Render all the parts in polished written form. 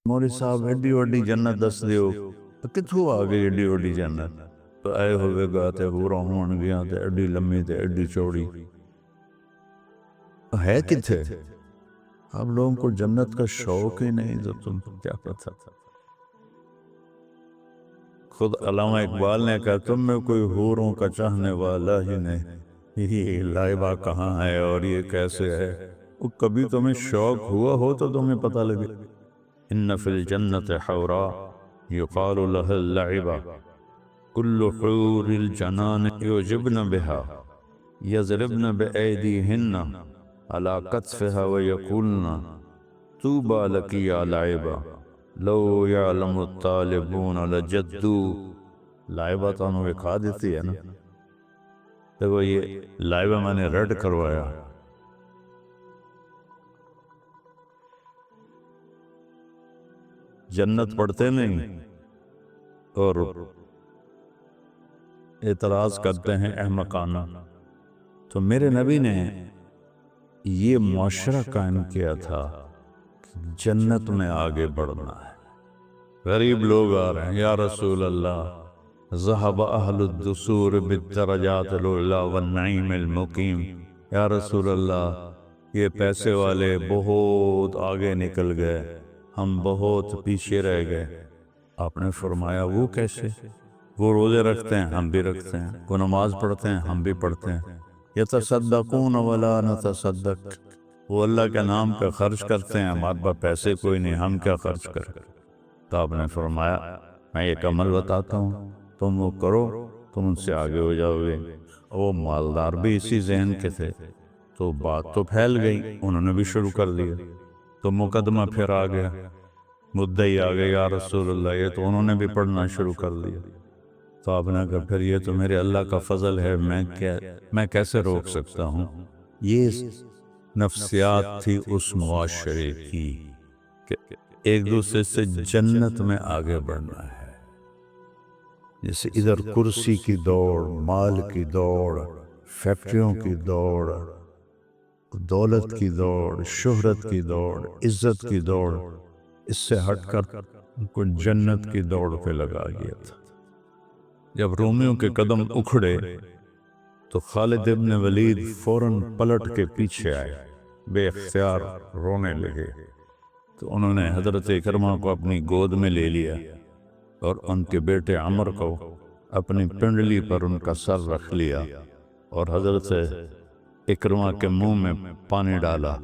مولوی صاحب ایڈی وڈی جنت دس دیو کتھوں آ گئی ایڈی وڈی جنت تو اے ہوئے گا تے ہورا ہون گیا تے ایڈی لمبی تے ایڈی چوڑی ہے کتھے آپ لوگوں کو جنت کا شوق ہی نہیں تو تم کیا پتہ خود علامہ اقبال نے کہا تم میں کوئی حوروں کا چاہنے والا ہی نہیں یہ لائبہ کہاں ہے اور یہ کیسے ہے وہ کبھی تمہیں شوق ہوا ہو تو تمہیں پتہ لگے ان فی الجنت حورا یقال لها اللعبہ کل حور الجنان یعجبن بها یضربن بأیدیہن علی کتفها ویقولن طوبى لك یا لعبہ لو یعلم الطالبون لجدو لائبہ تو انہوں نے کھا دیتی ہے نا دیکھو یہ لائبہ میں نے ریڈ کروایا جنت پڑھتے نہیں اور اعتراض کرتے ہیں احمقانہ تو میرے نبی نے یہ معاشرہ قائم کیا تھا جنت میں آگے بڑھنا ہے غریب لوگ آ رہے ہیں یا رسول اللہ ذہب اہل الدثور بالدرجات العلی والنعیم المقیم یا رسول اللہ یہ پیسے والے بہت آگے نکل گئے ہم بہت پیچھے رہ گئے آپ نے فرمایا وہ کیسے وہ روزے رکھتے ہیں ہم بھی رکھتے ہیں وہ نماز پڑھتے ہیں ہم بھی پڑھتے ہیں یتصدقون ولا نتصدق وہ اللہ کے نام پہ خرچ کرتے ہیں ہمارے پاس پیسے کوئی نہیں ہم کیا خرچ کریں تو آپ نے فرمایا میں ایک عمل بتاتا ہوں تم وہ کرو تم ان سے آگے ہو جاؤ گے وہ مالدار بھی اسی ذہن کے تھے تو بات تو پھیل گئی انہوں نے بھی شروع کر دیا تو مقدمہ پھر آ گیا مدعی آ گئے یا رسول اللہ یہ تو انہوں نے بھی پڑھنا شروع کر دیا تو آپ نے کہا پھر یہ تو میرے اللہ کا فضل ہے میں کیسے روک سکتا ہوں یہ نفسیات تھی اس معاشرے کی کہ ایک دوسرے سے جنت میں آگے بڑھنا ہے جیسے ادھر کرسی کی دوڑ مال کی دوڑ فیکٹریوں کی دوڑ دولت کی دوڑ شہرت کی دوڑ عزت کی دوڑ اس سے ہٹ کر کو جنت کی دوڑ پہ لگا گیا تھا جب رومیوں کے قدم اکھڑے تو خالد ابن ولید فوراً پلٹ کے پیچھے آئے بے اختیار رونے لگے تو انہوں نے حضرت اکرمہ کو اپنی گود میں لے لیا اور ان کے بیٹے عمر کو اپنی پنڈلی پر ان کا سر رکھ لیا اور حضرت اکرمہ کے منہ میں پانی ڈالا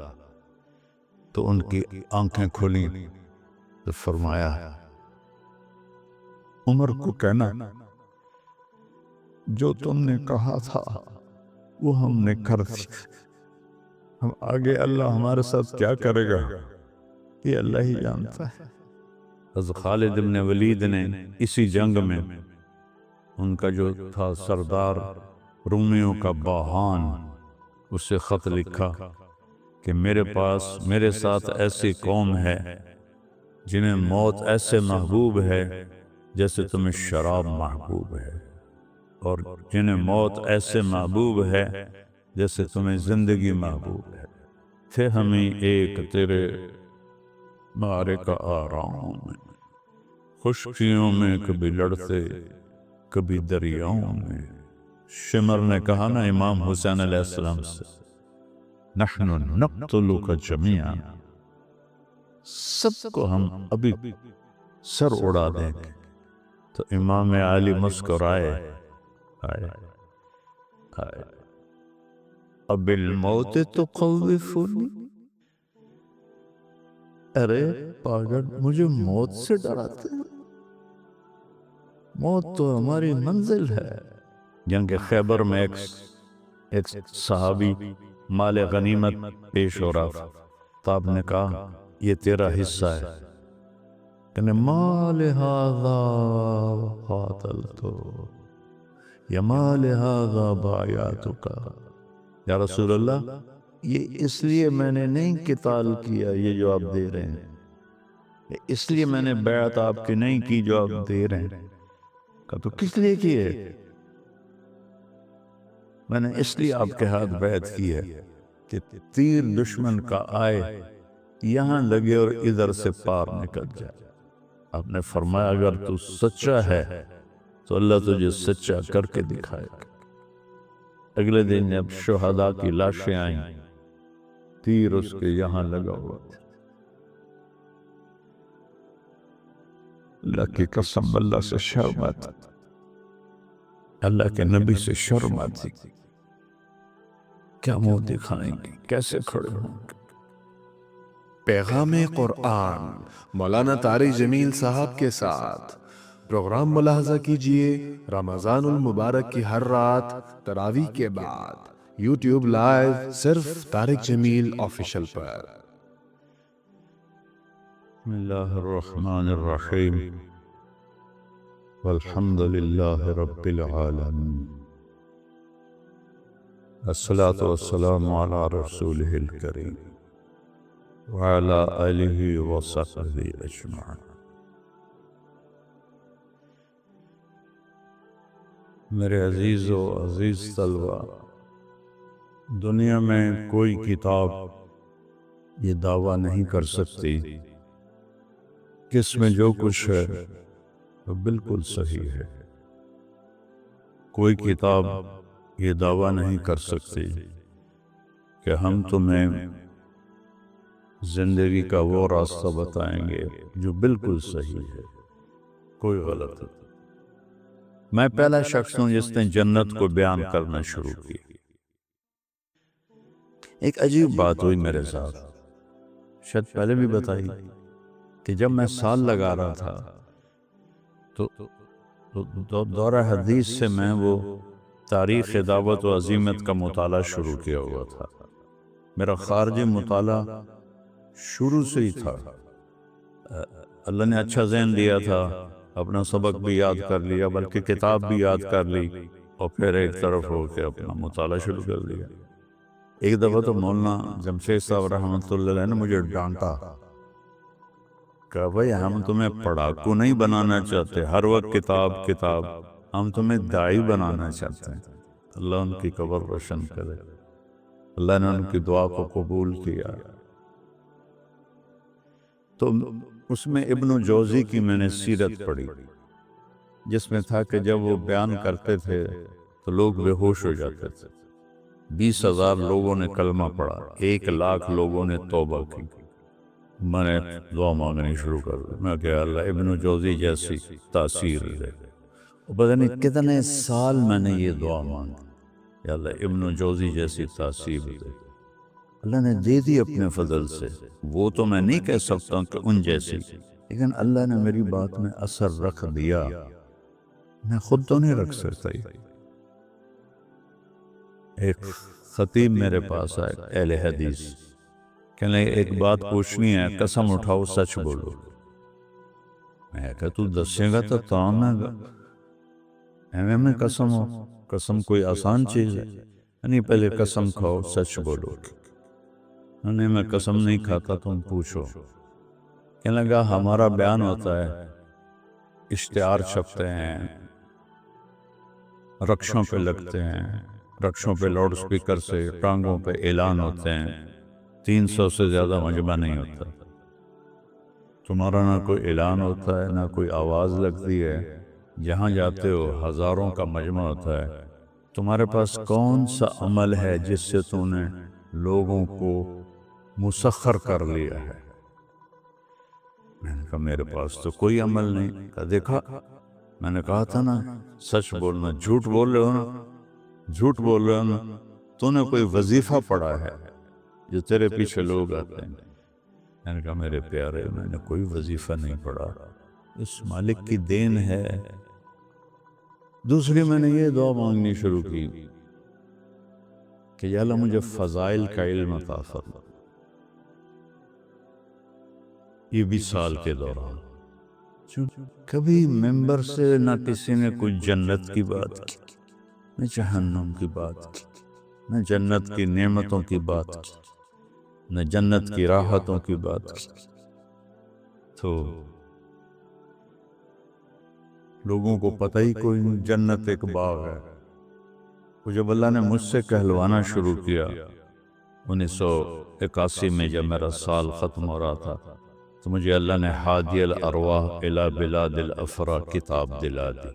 تو ان کی آنکھیں کھلیں تو فرمایا عمر کو کہنا جو تم نے کہا تھا وہ ہم نے کر دیا ہم آگے اللہ ہمارے ساتھ کیا کرے گا یہ اللہ ہی جانتا ہے حضرت خالد بن ولید نے اسی جنگ میں ان کا جو تھا سردار رومیوں کا باہان اسے خط لکھا کہ میرے پاس میرے ساتھ ایسی قوم ہے جنہیں موت ایسے محبوب ہے جیسے تمہیں شراب محبوب ہے اور جنہیں موت ایسے محبوب ہے جیسے تمہیں زندگی محبوب ہے تھے ہمیں ایک تیرے مارے کا آرام میں خشکیوں میں کبھی لڑتے کبھی دریاؤں میں شمر نے کہا نا امام حسین علیہ السلام سے نحن نقتلک جمیعا سب کو ہم ابھی سر اڑا دیں گے تو امام علی مسکرائے اب الموت تخوفنی ارے پاگل مجھے موت سے ڈراتے ہیں موت تو ہماری منزل ہے جنگ خیبر میں ایک صحابی مال غنیمت پیش ہو رہا تھا تو آپ نے کہا یہ تیرا حصہ ہے کہ مال ھذا قاتلتو یا مال ھذا بایعتک یا رسول اللہ یہ اس لیے میں نے نہیں قتال کیا یہ جو آپ دے رہے ہیں اس لیے میں نے بیعت آپ کی نہیں کی جو آپ دے رہے ہیں کہا تو کس لیے کی ہے میں نے اس لیے آپ کے ہاتھ بیعت کی ہے کہ تیر دشمن کا آئے یہاں لگے اور ادھر سے پار نکل جائے۔ آپ نے فرمایا اگر تو سچا ہے تو اللہ تجھے سچا کر کے دکھائے گا۔ اگلے دن جب شہداء کی لاشیں آئیں، تیر اس کے یہاں لگا ہوا تھا۔ اللہ کی قسم اللہ سے شرم آتی، اللہ کے نبی سے شرم آتی، کیا منہ دکھائیں گے، کیسے کھڑے ہوں گے۔ پیغام قرآن مولانا طارق جمیل صاحب کے ساتھ پروگرام ملاحظہ کیجئے رمضان المبارک کی ہر رات تراویح کے بعد یوٹیوب لائیو صرف طارق جمیل آفیشل پر۔ بسم اللہ الرحمن الرحیم، والحمد للہ رب العالمین، الصلاة والسلام علی رسولہ الکریم وعلی آلہ وصحبہ اجمعین۔ میرے عزیز و عزیز طلبہ، دنیا میں کوئی کتاب یہ دعویٰ نہیں کر سکتی کہ اس میں جو کچھ ہے وہ بالکل صحیح ہے۔ کوئی کتاب یہ دعویٰ نہیں کر سکتی کہ ہم تمہیں زندگی کا وہ راستہ بتائیں گے جو بالکل صحیح ہے، کوئی غلط ہے۔ میں پہلا شخص ہوں جس نے جنت کو بیان کرنا شروع کی۔ ایک عجیب بات ہوئی میرے ساتھ، شاید پہلے بھی بتائی، کہ جب میں سال لگا رہا تھا تو دورہ حدیث سے میں وہ تاریخ دعوت و عزیمت کا مطالعہ شروع کیا ہوا تھا۔ میرا خارجی مطالعہ شروع سے ہی تھا۔ اللہ نے اچھا ذہن دیا تھا، اپنا سبق بھی یاد کر لیا، بلکہ کتاب بھی یاد کر لی، اور پھر ایک طرف ہو کے اپنا مطالعہ شروع کر دیا۔ ایک دفعہ تو مولانا جمشید صاحب رحمۃ اللہ علیہ نے مجھے ڈانٹا، کہا بھائی ہم تمہیں پڑھاکو نہیں بنانا چاہتے، ہر وقت کتاب کتاب، ہم تمہیں داعی بنانا چاہتے ہیں۔ اللہ ان کی قبر روشن کرے، اللہ نے ان کی دعا کو قبول کیا۔ تو اس میں ابن جوزی کی میں نے سیرت پڑھی، جس میں تھا کہ جب وہ بیان کرتے تھے تو لوگ بے ہوش ہو جاتے تھے۔ 20,000 لوگوں نے کلمہ پڑھا، 1,00,000 لوگوں نے توبہ کی۔ میں نے دعا مانگنی شروع کر دی، میں کہ اللہ ابن جوزی جیسی تاثیر دے۔ پتہ نہیں کتنے سال میں نے یہ دعا مانگی، یا اللہ ابن جوزی جیسی تاثیر دے۔ اللہ نے دے دی اپنے فضل سے، وہ تو میں نہیں کہہ سکتا کہ ان جیسی، لیکن اللہ نے میری بات میں اثر رکھ دیا، میں خود تو نہیں رکھ سکتا۔ ایک خطیب میرے پاس آئے، اہل حدیث، کہنے ایک بات پوچھنی ہے، قسم اٹھاؤ سچ بولو۔ میں کہا تو دسے گا تو تام ہے گا، ایویں میں قسم ہو، قسم کوئی آسان چیز ہے؟ نہیں، پہلے قسم کھاؤ سچ بولو۔ نہیں میں قسم نہیں کھاتا، تم پوچھو۔ کہنے لگا ہمارا بیان ہوتا ہے، اشتہار چھپتے ہیں، رکشوں پہ لگتے ہیں، رکشوں پہ لاؤڈ سپیکر سے ٹانگوں پہ اعلان ہوتے ہیں، 300 سے زیادہ مجمع نہیں ہوتا۔ تمہارا نہ کوئی اعلان ہوتا ہے، نہ کوئی آواز لگتی ہے، جہاں جاتے ہو ہزاروں کا مجمع ہوتا ہے۔ تمہارے پاس کون سا عمل ہے جس سے تم نے لوگوں کو مسخر کر لیا ہے؟ میں نے کہا میرے پاس تو کوئی عمل نہیں۔ کہا دیکھا، میں نے کہا تھا نا سچ بولنا، جھوٹ بول رہے ہو نا، جھوٹ بول رہے ہو نا۔ تو نے کوئی وظیفہ پڑھا ہے جو تیرے پیچھے لوگ آتے ہیں؟ میں نے کہا میرے پیارے، میں نے کوئی وظیفہ نہیں پڑھا، اس مالک کی دین ہے۔ دوسری میں نے یہ دعا مانگنی شروع کی کہ یا اللہ مجھے فضائل کا علم عطا فرما۔ یہ 20 سال کے دوران کبھی ممبر سے نہ کسی نے کوئی جنت کی بات کی، نہ جہنم کی بات کی، نہ جنت کی نعمتوں کی بات کی، نہ جنت کی راحتوں کی بات کی۔ تو لوگوں کو پتہ ہی کوئی نہیں، جنت ایک باغ ہے۔ وہ جب اللہ نے مجھ سے کہلوانا شروع کیا 1981 میں جب میرا سال ختم ہو رہا تھا تو مجھے اللہ نے ہادی الارواح الی بلاد الافرا کتاب دلا دی.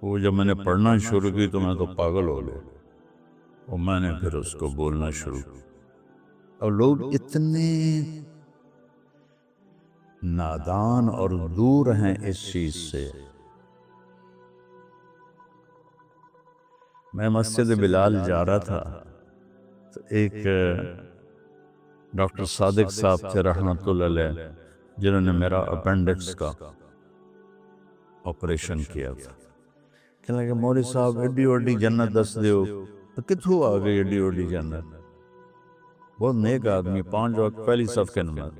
وہ جب میں نے پڑھنا شروع کی تو میں تو پاگل ہو گیا، اور میں نے پھر اس کو بولنا شروع کیا. اور لوگ اتنے نادان اور دور ہیں اس چیز سے. میں مسجد بلال جا رہا تھا تو ایک ڈاکٹر صادق صاحب تھے رحمت اللہ علیہ، جنہوں نے میرا اپینڈکس کا آپریشن کیا تھا. کہنے لگے مولوی صاحب ایڈی وڈی جنت دس دیو. تو کتھوں آ گئی ایڈی وڈی جنت؟ بہت نیک آدمی، 5 وقت پہلی صف کے نماز.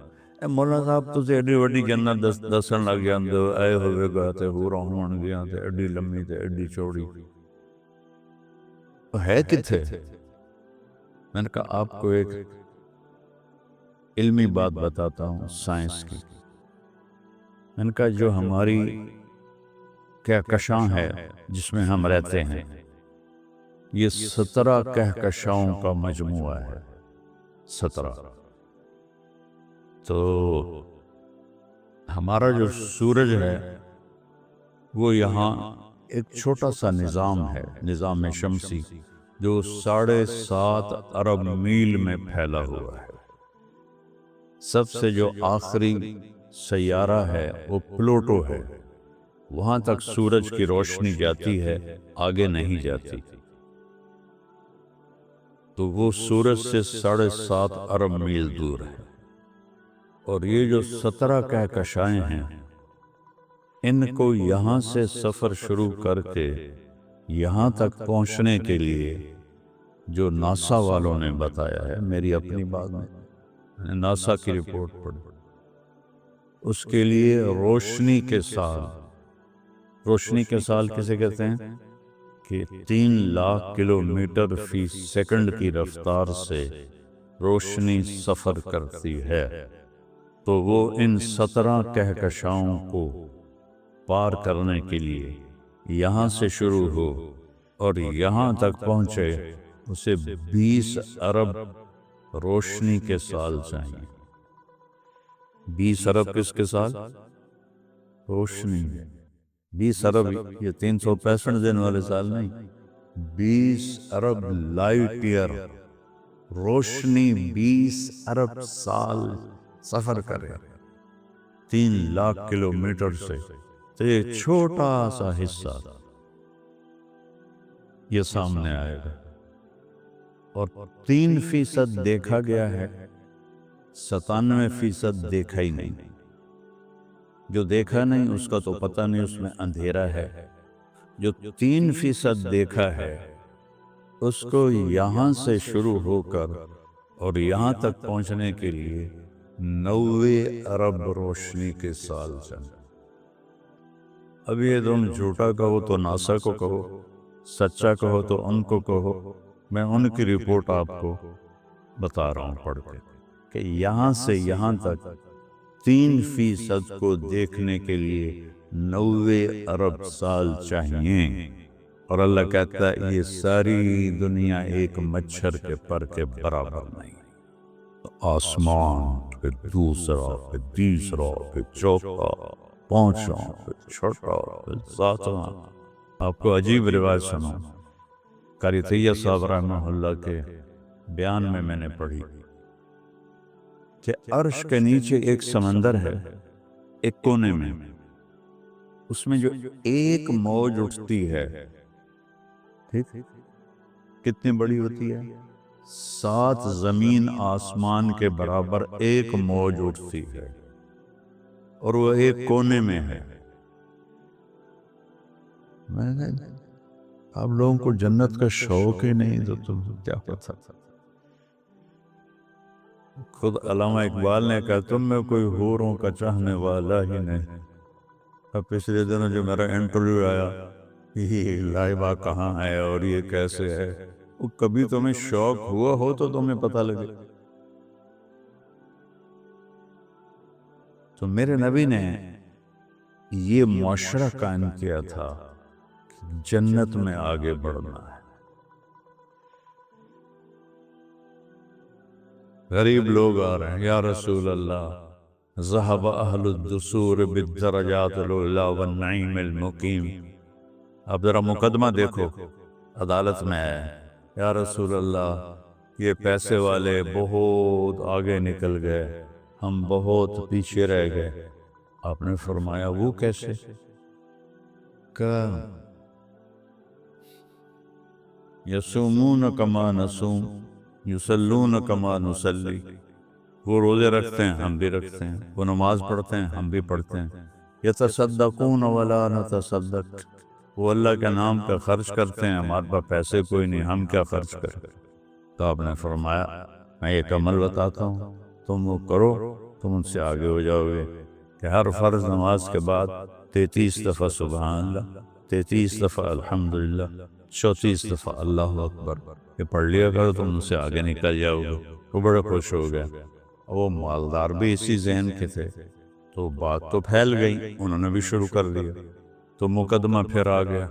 اے مولانا صاحب تسی ایڈی وڈی جنت دسن لگ جاندے ہو، اے ہوئے گا تے ہوراں ہون گیاں تے ایڈی لمبی تے ایڈی چوڑی. تو ہے کتھے؟ میں نے کہا آپ کو ایک علمی بات بتاتا ہوں سائنس کی. میں نے کہا جو ہماری کہکشاں ہے جس میں ہم رہتے ہیں، یہ 17 کہکشاؤں کا مجموعہ ہے. 17. تو ہمارا جو سورج ہے وہ یہاں ایک چھوٹا سا نظام ہے، نظام شمسی، جو 7.5 ارب میل میں پھیلا ہوا ہے. سب سے جو آخری سیارہ ہے وہ پلوٹو ہے. وہاں تک سورج کی روشنی جاتی ہے، آگے نہیں جاتی. تو وہ سورج سے 7.5 ارب میل دور ہے. اور یہ جو 17 کہکشائیں ہیں، ان کو یہاں سے سفر شروع کر کے یہاں تک پہنچنے کے لیے جو ناسا والوں نے بتایا ہے، میری اپنی بات نہیں، میں نے ناسا کی رپورٹ پڑھی، اس کے لیے روشنی کے سال، روشنی کے سال کسے کہتے ہیں کہ 3 لاکھ کلومیٹر فی سیکنڈ کی رفتار سے روشنی سفر کرتی ہے. تو وہ ان 17 کہکشاؤں کو پار کرنے کے لیے یہاں سے شروع ہو اور یہاں تک پہنچے، اسے 20 ارب روشنی کے سال چاہیے. 20 ارب کس کے سال؟ روشنی. 20 ارب یہ 365 دن والے سال نہیں، 20 ارب لائٹ ایئر روشنی 20 ارب سال سفر کرے 3 لاکھ کلومیٹر سے. تو یہ چھوٹا سا حصہ یہ سامنے آئے گا. اور 3% دیکھا گیا ہے، 97% دیکھا ہی نہیں. جو دیکھا نہیں اس کا تو پتہ نہیں، اس میں اندھیرا ہے. جو 3% دیکھا ہے اس کو یہاں سے شروع ہو کر اور یہاں تک پہنچنے کے لیے 90 ارب روشنی کے سال چاہیے. اب یہ تم جھوٹا کہو تو ناسا کو کہو، سچا کہو تو ان کو کہو. میں ان کی رپورٹ آپ کو بتا رہا ہوں پڑھ کے کہ یہاں سے یہاں تک 3% کو دیکھنے کے لیے 90 ارب سال چاہیے. اور اللہ کہتا ہے یہ ساری دنیا ایک مچھر کے پر کے برابر نہیں. آسمان پھر دوسرا پھر تیسرا پھر چوتھا پانچواں پھر چھٹا پھر ساتواں. آپ کو عجیب روایت سنوں، قاری طیب صاحب رحمہ اللہ کے بیان میں نے پڑھی کہ عرش کے نیچے ایک سمندر ہے، ایک کونے میں، اس میں جو ایک موج اٹھتی ہے، ٹھیک کتنی بڑی ہوتی ہے؟ 7 زمین آسمان کے برابر ایک موج اٹھتی ہے، اور وہ ایک کونے میں ہے. میں نے آپ لوگوں کو جنت کا شوق ہی نہیں تو تم کیا پتہ. خود علامہ اقبال نے کہا تم میں کوئی حوروں کا چاہنے والا ہی نہیں. اب پچھلے دنوں جو میرا انٹرویو آیا، یہ لائبہ کہاں ہے اور یہ کیسے ہے، وہ کبھی تمہیں شوق ہوا ہو تو تمہیں پتہ لگے. تو میرے نبی نے یہ معاشرہ قائم کیا تھا کہ جنت میں آگے بڑھنا ہے. غریب لوگ آ رہے ہیں، یا رسول اللہ ذہب اہل الدثور بالدرجات العلی والنعیم المقیم. اب ذرا مقدمہ دیکھو، عدالت میں ہے، یا رسول اللہ یہ پیسے والے بہت آگے نکل گئے، ہم بہت پیچھے رہ گئے. آپ نے فرمایا وہ کیسے؟ کہ یصومون کما نصوم یصلون کما نصلی، وہ روزے رکھتے ہیں ہم بھی رکھتے ہیں، وہ نماز پڑھتے ہیں ہم بھی پڑھتے ہیں. یتصدقون ولا نتصدق، وہ اللہ کے نام پہ خرچ کرتے ہیں، ہمارے پاس پیسے کوئی نہیں، ہم کیا خرچ کریں؟ تو آپ نے فرمایا میں ایک عمل بتاتا ہوں، تم وہ کرو، تم ان سے آگے ہو جاؤ گے کہ ہر فرض نماز کے بعد 33 دفعہ سبحان اللہ، 33 دفعہ الحمدللہ، 34 دفعہ اللہ اکبر، یہ پڑھ لیا کرو، تم ان سے آگے نکل جاؤ گے. وہ بڑے خوش ہو گئے. وہ مالدار بھی اسی ذہن کے تھے، تو بات تو پھیل گئی، انہوں نے بھی شروع کر دیا. تو مقدمہ پھر آ گیا،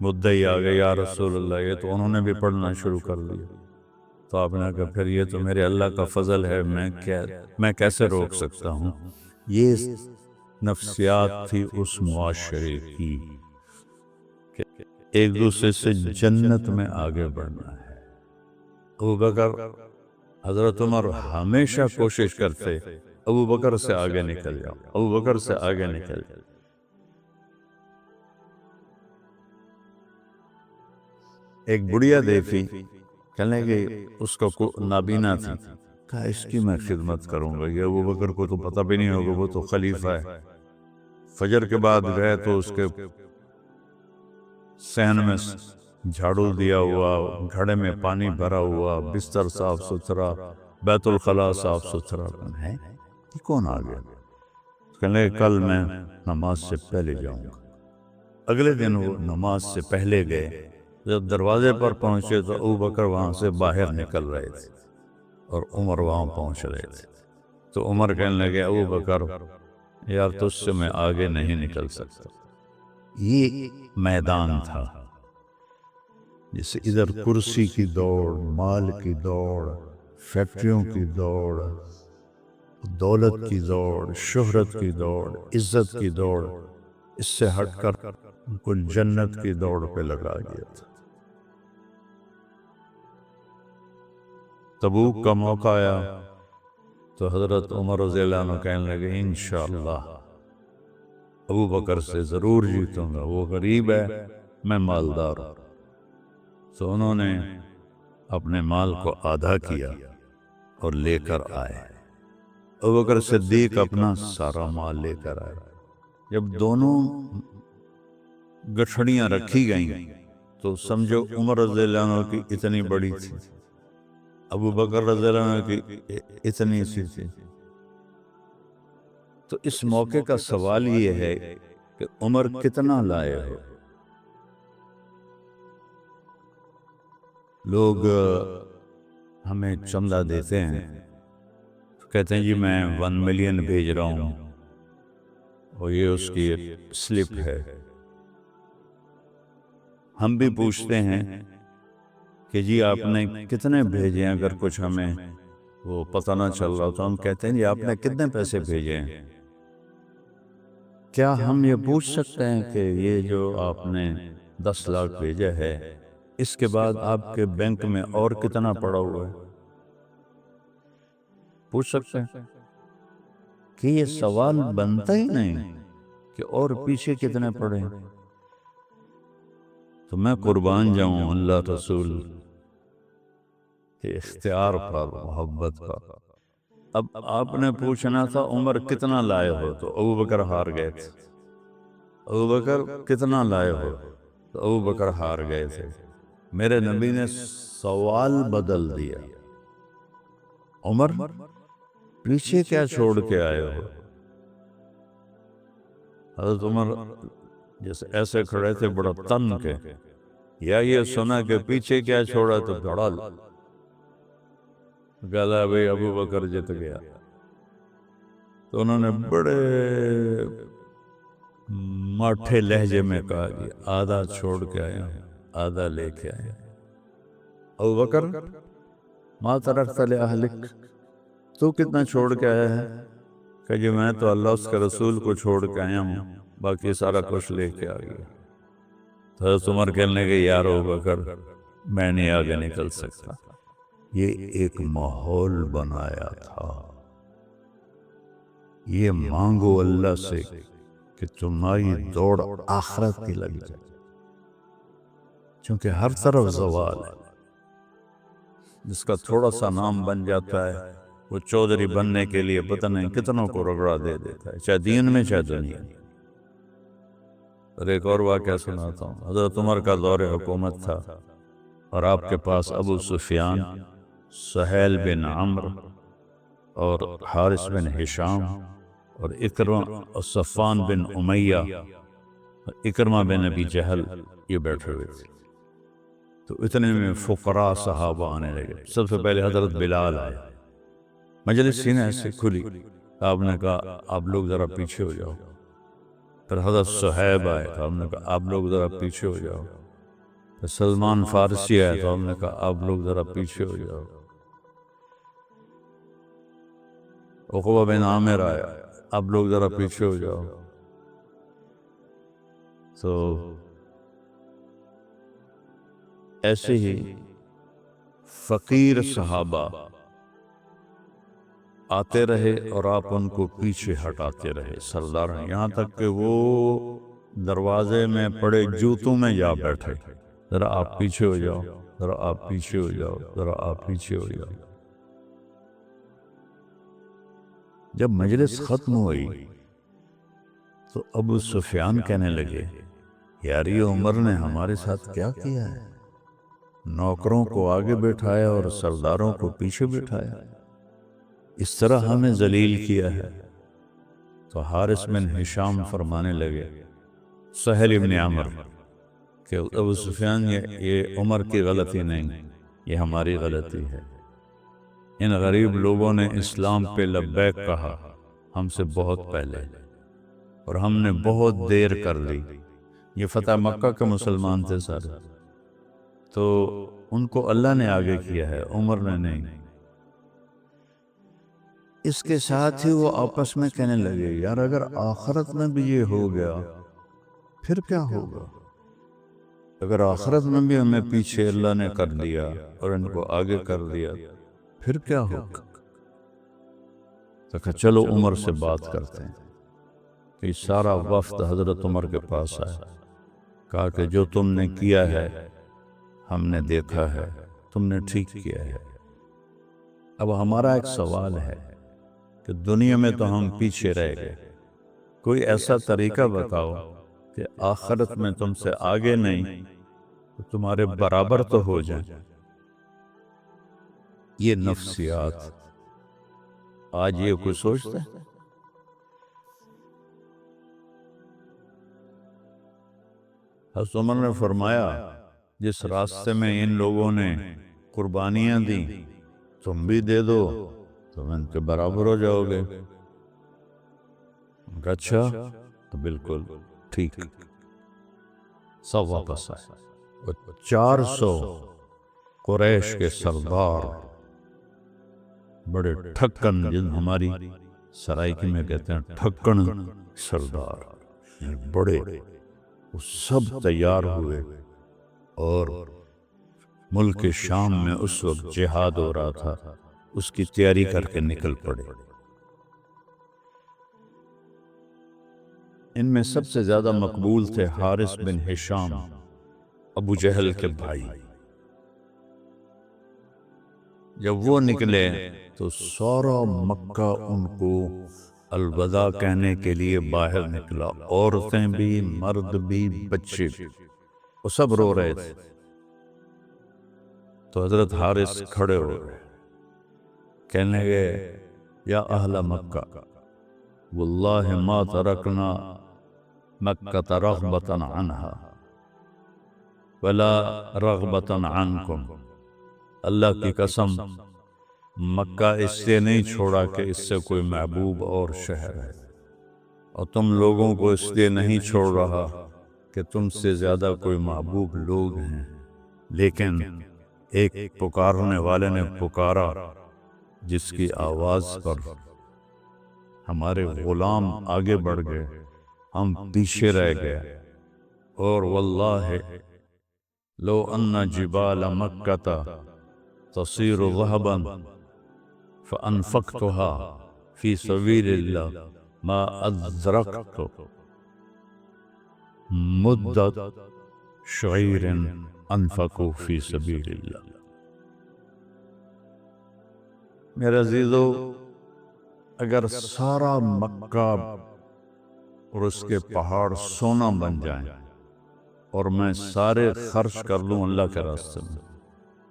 مدعی آ گئے، یا رسول اللہ یہ تو انہوں نے بھی پڑھنا شروع کر دیا. تو آپ نے کہا پھر یہ تو میرے اللہ کا فضل ہے، میں کیسے روک سکتا ہوں؟ یہ نفسیات تھی اس معاشرے کی کہ ایک دوسرے سے جنت میں آگے بڑھنا ہے. ابو بکر، حضرت عمر ہمیشہ کوشش کرتے ابو بکر سے آگے نکل جاؤ، ابو بکر سے آگے نکل جاؤ. ایک بڑھیا دیکھی، کہنے گئی اس کا نابینا تھی، کہا اس کی میں خدمت کروں گا، یہ ابو بکر کو تو پتہ بھی نہیں ہوگا، وہ تو خلیفہ ہے. فجر کے بعد گئے تو اس کے صحن میں جھاڑو دیا ہوا، گھڑے میں پانی بھرا ہوا، بستر صاف ستھرا، بیت الخلاء صاف ستھرا. ہے یہ کون آ گیا؟ کہنے کل میں نماز سے پہلے جاؤں گا. اگلے دن وہ نماز سے پہلے گئے. جب دروازے پر پہنچے تو ابو بکر وہاں سے باہر نکل رہے تھے اور عمر وہاں پہنچ رہے تھے. تو عمر کہنے لگے ابو بکر یار تجھ سے میں آگے نہیں نکل سکتا. یہ میدان تھا جیسے ادھر کرسی کی دوڑ، مال کی دوڑ، فیکٹریوں کی دوڑ، دولت کی دوڑ، شہرت کی دوڑ، عزت کی دوڑ، اس سے ہٹ کر ان کو جنت کی دوڑ پہ لگا گیا تھا. تبوک کا موقع آیا تو حضرت عمر رضی اللہ عنہ کہنے لگے انشاءاللہ ابو بکر سے ضرور جیتوں گا، وہ غریب ہے میں مالدار ہوں. تو انہوں نے اپنے مال کو آدھا کیا اور لے کر آئے. ابو بکر صدیق اپنا سارا مال لے کر آئے. جب دونوں گٹھڑیاں رکھی گئیں تو سمجھو عمر رضی اللہ عنہ کی اتنی بڑی تھی، ابو بکر رضی اللہ عنہ کی اتنی سی تھی. تو اس موقع کا سوال یہ ہے کہ عمر کتنا لائے ہو؟ لوگ ہمیں چندہ دیتے ہیں، کہتے ہیں جی میں 1 ملین بھیج رہا ہوں اور یہ اس کی سلپ ہے. ہم بھی پوچھتے ہیں کہ جی آپ نے کتنے بھیجے ہیں، اگر کچھ ہمیں وہ پتہ نہ چل رہا تو ہم کہتے ہیں جی آپ نے کتنے پیسے بھیجے ہیں. کیا ہم یہ پوچھ سکتے ہیں کہ یہ جو آپ نے 10 لاکھ بھیجا ہے اس کے بعد آپ کے بینک میں اور کتنا پڑا ہوا ہے؟ پوچھ سکتے ہیں کہ یہ سوال بنتا ہی نہیں کہ اور پیچھے کتنے پڑے ہیں. تو میں قربان جاؤں اللہ رسول کے اختیار پر، محبت پر. اب آپ نے پوچھنا تھا عمر کتنا لائے ہو، تو ابو بکر ہار گئے تھے. ابو بکر کتنا لائے ہو تو ابو بکر ہار گئے تھے. میرے نبی نے سوال بدل دیا، عمر پیچھے کیا چھوڑ کے آئے ہو؟ حضرت عمر جیسے ایسے کھڑے تھے بڑا تن کے، یا یہ سنا کہ پیچھے کیا چھوڑا تو بڑا گلا بھئی ابو بکر جت گیا. تو انہوں نے بڑے ماٹھے لہجے میں کہا کہ آدھا چھوڑ کے آیا ہوں، آدھا لے کے آیا. ابو بکر ما ترکت لأہلک، تو کتنا چھوڑ کے آیا ہے؟ کہ جی میں تو اللہ اس کے رسول کو چھوڑ کے آیا ہوں، باقی سارا کچھ لے کے آ گیا۔ تو حضرت عمر کہنے کے یار ابو بکر میں نہیں آگے نکل سکتا۔ یہ ایک ماحول بنایا تھا، یہ مانگو اللہ سے کہ تمہاری دوڑ آخرت کی لگ جائے، چونکہ ہر طرف زوال ہے۔ جس کا تھوڑا سا نام بن جاتا ہے وہ چودھری بننے کے لیے پتہ نہیں کتنوں کو رگڑا دے دیتا ہے، چاہے دین میں چاہے دنیا میں۔ اور ایک اور واقعہ سناتا ہوں۔ حضرت عمر کا دور حکومت تھا اور آپ کے پاس ابو سفیان، سہیل بن عمرو اور حارث بن ہشام اور اکرمہ اور صفوان بن امیہ اور اکرمہ بن ابی جہل یہ بیٹھے ہوئے تھے۔ تو اتنے میں فقراء صحابہ آنے لگے۔ سب سے پہلے حضرت بلال آئے، مجلس سینہ ایسے کھلی، آپ نے کہا آپ لوگ ذرا پیچھے ہو جاؤ۔ پھر حضرت صہیب آئے تو آپ نے کہا آپ لوگ ذرا پیچھے ہو جاؤ۔ پھر سلمان فارسی آئے تو ہم نے کہا آپ لوگ ذرا پیچھے ہو جاؤ۔ عقبہ بن عامر آیا، آپ لوگ ذرا پیچھے ہو جاؤ۔ تو ایسے ہی فقیر صحابہ آتے رہے اور آپ ان کو پیچھے ہٹاتے رہے، سردار ہیں، یہاں تک کہ وہ دروازے میں پڑے جوتوں میں جا بیٹھے، ذرا آپ پیچھے ہو جاؤ، ذرا آپ پیچھے ہو جاؤ، ذرا آپ پیچھے ہو جاؤ۔ جب مجلس ختم ہوئی تو ابو سفیان کہنے لگے یار یہ عمر نے ہمارے ساتھ کیا کیا ہے، نوکروں کو آگے بٹھایا اور سرداروں کو پیچھے بٹھایا، اس طرح ہمیں ذلیل کیا ہے۔ تو حارث بن ہشام فرمانے لگے سہیل بن عمر کہ ابو سفیان یہ عمر کی غلطی نہیں، یہ ہماری غلطی ہے۔ ان غریب لوگوں نے اسلام پہ لبیک کہا ہم سے بہت پہلے، اور ہم نے بہت دیر کر لی۔ یہ فتح مکہ کے مسلمان تھے سارے، تو ان کو اللہ نے آگے کیا ہے، عمر نے نہیں۔ اس کے ساتھ ہی وہ آپس میں کہنے لگے یار اگر آخرت میں بھی یہ ہو گیا پھر کیا ہوگا؟ اگر آخرت میں بھی ہمیں پیچھے اللہ نے کر دیا اور ان کو آگے کر دیا پھر کیا ہوگا؟ تو کہا چلو عمر سے بات کرتے ہیں۔ کہ سارا وفد حضرت عمر کے پاس آیا، کہا کہ جو تم نے کیا ہے ہم نے دیکھا ہے، تم نے ٹھیک کیا ہے۔ اب ہمارا ایک سوال ہے کہ دنیا میں تو ہم پیچھے رہ گئے، کوئی ایسا طریقہ بتاؤ کہ آخرت میں تم سے آگے نہیں تو تمہارے برابر تو ہو جائیں۔ یہ نفسیات آج یہ کوئی سوچتا ہے؟ حضرت عمر نے فرمایا جس راستے میں ان لوگوں نے قربانیاں دیں تم بھی دے دو، تم ان کے برابر ہو جاؤ گے۔ اچھا تو بالکل ٹھیک۔ سب واپس آئے، 400 قریش کے سردار، بڑے ٹھکن، جن ہماری سرائکی میں کہتے ہیں ٹھکن سردار، بڑے، وہ سب تیار ہوئے اور ملک شام میں اس وقت جہاد ہو رہا تھا، اس کی تیاری کر کے نکل پڑے۔ ان میں سب سے زیادہ مقبول تھے حارث بن ہشام، ابو جہل کے بھائی۔ جب وہ نکلے تو سارا مکہ ان کو الوداع کہنے کے لیے باہر نکلا، عورتیں بھی، مرد بھی، بچے بھی، وہ سب رو رہے تھے۔ تو حضرت حارث کھڑے ہو گئے، کہنے لگے یا اہل مکہ واللہ ما ترکنا مکہ رغبتا عنہا ولا رغبتا عنکم، اللہ کی قسم مکہ اس سے نہیں چھوڑا کہ اس سے کوئی محبوب اور شہر ہے، اور تم لوگوں کو اس لیے نہیں چھوڑ رہا کہ تم سے زیادہ کوئی محبوب لوگ ہیں، لیکن ایک پکارنے والے نے پکارا جس کی آواز پر ہمارے غلام آگے بڑھ گئے، ہم پیچھے رہ گئے۔ اور واللہ لو ان جبال مکۃ تصیر ذهبا فانفقتها فی سبیل اللہ ما ادرکت مدت شعیر انفقوا فی سبیل اللہ۔ میرے عزیزو، اگر سارا مکہ اور اس کے پہاڑ سونا بن جائیں اور میں سارے خرچ کر لوں اللہ کے راستے میں،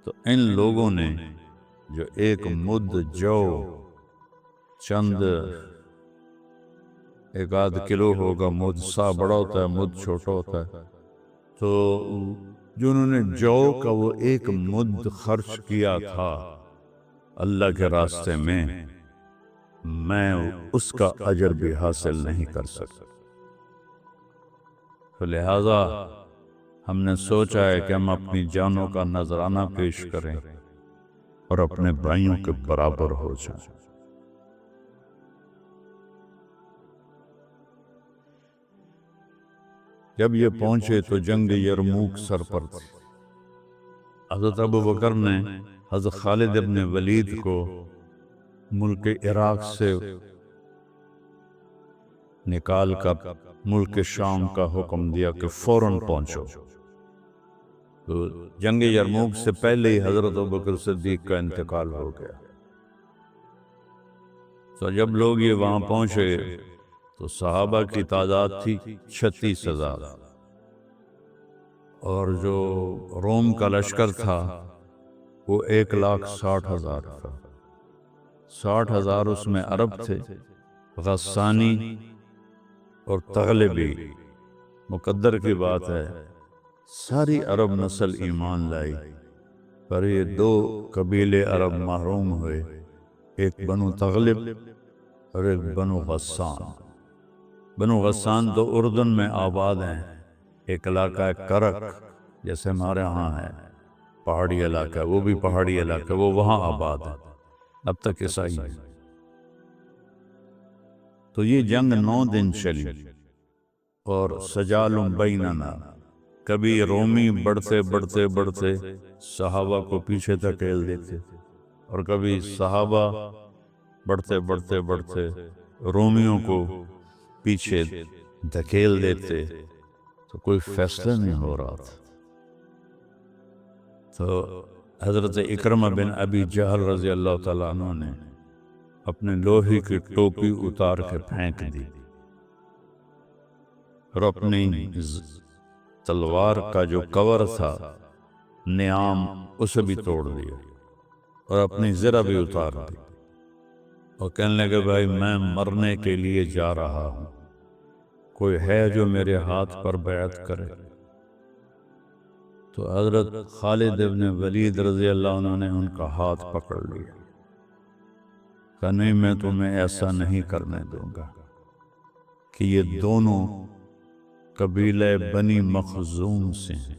تو ان لوگوں نے جو ایک مد جو چند ایک آدھ کلو ہوگا، مد سا بڑا ہوتا ہے، مد چھوٹا ہوتا ہے، تو جو انہوں نے جو کا وہ ایک مد خرچ کیا تھا اللہ کے راستے میں اس کا اجر بھی حاصل نہیں کر سکتا۔ تو لہذا ہم نے سوچا ہے کہ ہم اپنی جانوں کا نذرانہ پیش کریں اور اپنے بھائیوں کے برابر ہو جائیں۔ جب یہ پہنچے تو جنگ یرموک سر پر تھی۔ حضرت ابوبکر نے حضرت خالد ابن ولید کو ملک عراق سے نکال کر ملک شام کا حکم دیا کہ فوراً پہنچو۔ تو جنگ یرموک سے پہلے ہی حضرت ابوبکر صدیق کا انتقال ہو گیا۔ تو جب لوگ یہ وہاں پہنچے تو صحابہ کی تعداد تھی 36,000، اور جو روم کا لشکر تھا وہ 1,60,000 تھا۔ 60,000 اس میں عرب تھے، غسانی اور تغلبی۔ مقدر کی بات ہے ساری عرب نسل ایمان لائی، پر یہ 2 قبیلے عرب محروم ہوئے، ایک بنو تغلب اور ایک بنو غسان۔ بنو غسان تو اردن میں آباد ہیں، ایک علاقہ ہے کرک جیسے ہمارے ہاں ہے، پہاڑی علاقہ، وہ بھی پہاڑی علاقہ، وہ وہاں آباد ہے، اب تک عیسائی ہیں۔ تو یہ جنگ 9 دن چلی، اور سجال بیننا، کبھی رومی بڑھتے بڑھتے بڑھتے صحابہ کو پیچھے دھکیل دیتے، اور کبھی صحابہ بڑھتے بڑھتے بڑھتے رومیوں کو پیچھے دھکیل دیتے، تو کوئی فیصلہ نہیں ہو رہا تھا۔ تو حضرت اکرمہ بن ابی جہل رضی اللہ تعالیٰ عنہ نے اپنے لوہے کی ٹوپی اتار کے پھینک دی، اور اپنی تلوار کا جو کور تھا نیام اسے بھی توڑ دیا، اور اپنی زرہ بھی اتار دی، اور کہنے لگے بھائی میں مرنے کے لیے جا رہا ہوں، کوئی ہے جو میرے ہاتھ پر بیعت کرے؟ تو حضرت خالد ابن ولید رضی اللہ عنہ نے ان کا ہاتھ پکڑ لیا، کہا نہیں میں تمہیں ایسا نہیں کرنے دوں گا کہ یہ دونوں قبیلہ بنی مخزوم سے ہیں،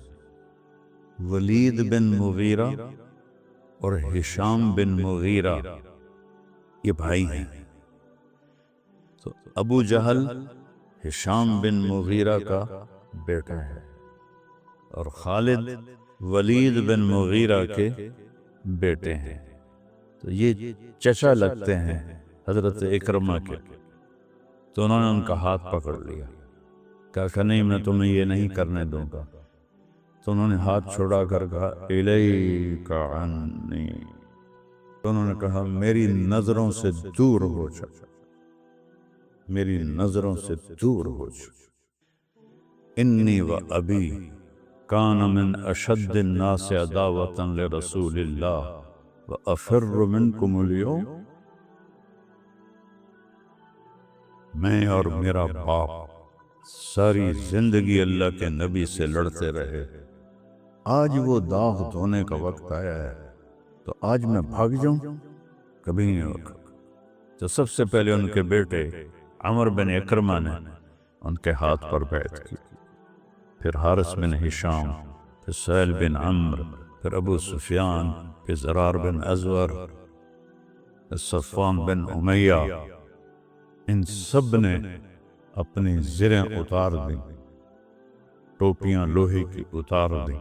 ولید بن مغیرہ اور ہشام بن مغیرہ، یہ بھائی ہیں۔ تو ابو جہل ہشام بن مغیرہ کا بیٹا ہے، اور خالد ولید بن مغیرہ کے بیٹے ہیں، تو یہ چچا لگتے ہیں حضرت اکرمہ کے۔ تو انہوں نے ان کا ہاتھ پکڑ لیا، کہا کہ نہیں میں تمہیں یہ نہیں کرنے دوں گا۔ تو انہوں نے ہاتھ چھوڑا کر کہا الیک عنی، تو انہوں نے کہا میری نظروں سے دور ہو جا، میری نظروں سے دور ہو جا، انی و ابی کان من اشد الناس عداوۃ لرسول اللہ وافر منکم اليوم، میں اور میرا باپ ساری زندگی اللہ کے نبی سے لڑتے رہے، آج وہ داغ دھونے کا وقت آیا ہے، تو آج میں بھاگ جاؤں؟ کبھی نہیں ہوگا۔ تو سب سے پہلے ان کے بیٹے عمر بن اکرمہ نے ان کے ہاتھ پر بیعت کی، پھر حارث بن ہشام، پھر سہیل بن عمرو، پھر ابو سفیان، پھر زرار بن ازور، صفوان بن امیہ، ان سب نے اپنی زریں اتار دیں، ٹوپیاں لوہے کی اتار دیں،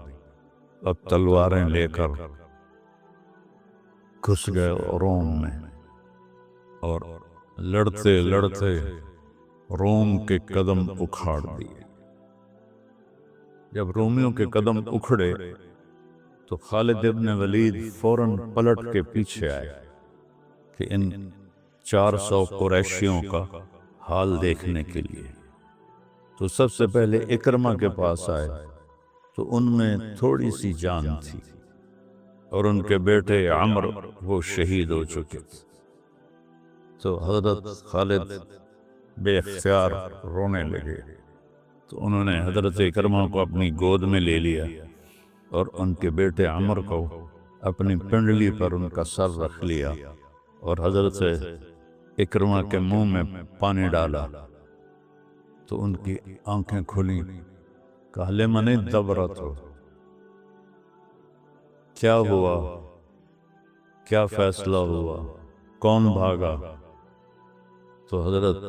اب تلواریں لے کر گھس گئے روم میں، اور لڑتے لڑتے روم کے قدم اکھاڑ دیے۔ جب رومیوں کے قدم اکھڑے تو خالد ابن ولید فوراً پلٹ کے پیچھے آئے کہ ان 400 قریشیوں کا حال دیکھنے کے لیے۔ تو سب سے پہلے اکرمہ کے پاس آئے تو ان میں تھوڑی سی جان تھی، اور ان کے بیٹے عمر وہ شہید ہو چکے تھے۔ تو حضرت خالد بے اختیار رونے لگے، تو انہوں نے حضرت اکرمہ کو اپنی گود میں لے لیا اور ان کے بیٹے عمر کو اپنی پنڈلی پر ان کا سر رکھ لیا، اور حضرت اکرمہ کے منہ میں پانی ڈالا تو ان کی آنکھیں کھلیں۔ کہا لمن الدبرۃ، کیا ہوا، کیا فیصلہ ہوا، کون بھاگا؟ تو حضرت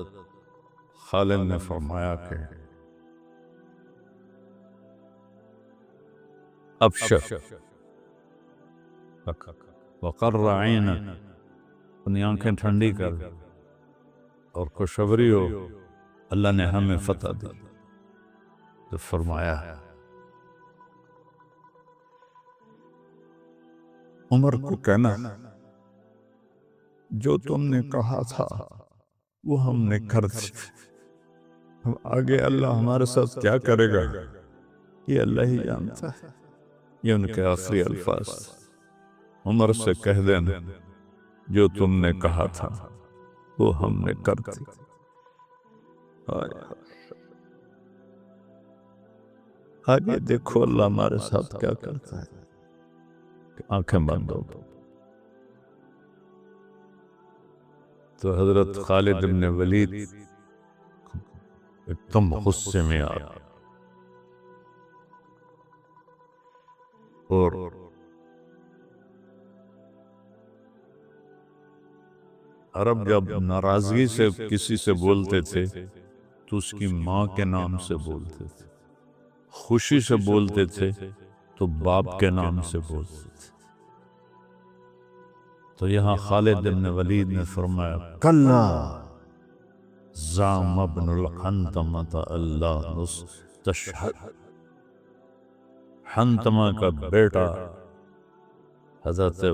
خالد نے فرمایا کہ ابشر وقر عینک، اپنی آنکھیں ٹھنڈی کر اور خوشخبری ہو، اللہ نے ہمیں فتح دی۔ تو فرمایا عمر کو کہنا جو تم نے کہا تھا وہ ہم نے کر دیا، ہم آگے اللہ ہمارے ساتھ کیا کرے گا یہ اللہ ہی جانتا ہے۔ یہ ان کے آخری الفاظ۔ عمر سے کہہ دینا جو تم نے کہا تھا وہ ہم نے کر دیا۔ آگے دیکھو اللہ ہمارے ساتھ کیا کرتا ہے۔ آنکھیں بند ہو تو حضرت خالد بن ولید ایک دم غصے میں آ گئے، اور عرب جب ناراضگی سے کسی سے بولتے تھے تو اس کی ماں کے نام سے بولتے تھے، خوشی سے بولتے تھے تو باپ کے نام سے بولتے تھے۔ تو یہاں خالد بن ولید نے فرمایا کلا زعم ابن الحنتمۃ اللہ نستشہد، حنتمہ کا بیٹا حضرت